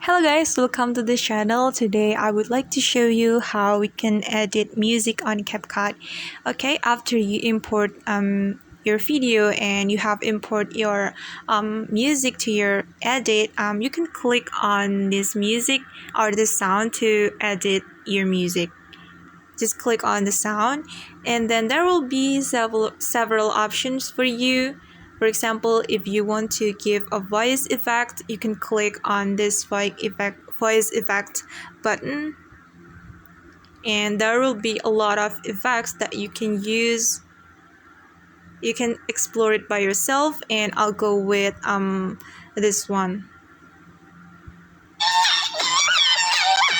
Hello guys, welcome to the channel. Today I would like to show you how we can edit music on Capcut. Okay, after you import your video and you have import your music to your edit, you can click on this music or the sound to edit your music. Just click on the sound and then there will be several options for you. For example, if you want to give a voice effect, you can click on this voice effect button, and there will be a lot of effects that you can use. You can explore it by yourself, and I'll go with this one.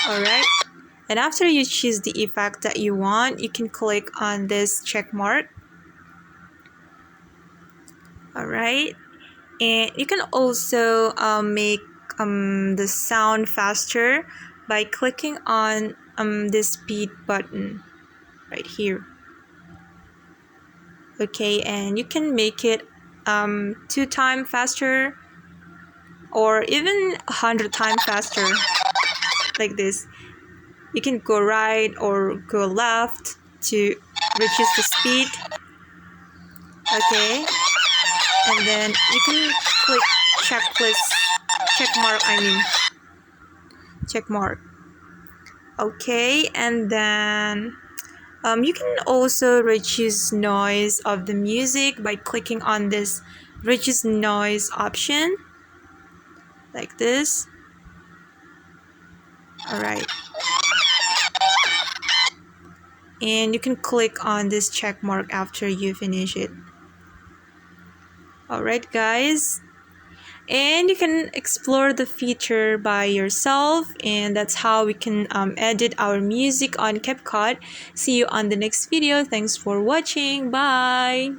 Alright, and after you choose the effect that you want, you can click on this check mark. Alright, and you can also make the sound faster by clicking on this speed button right here. Okay, and you can make it 2 times faster or even 100 times faster, like this. You can go right or go left to reduce the speed. Okay, and then you can click check mark. Okay, and then you can also reduce noise of the music by clicking on this reduce noise option, like this. Alright, and you can click on this check mark after you finish it. Alright guys, and you can explore the feature by yourself, and that's how we can edit our music on Capcut. See you on the next video. Thanks for watching. Bye.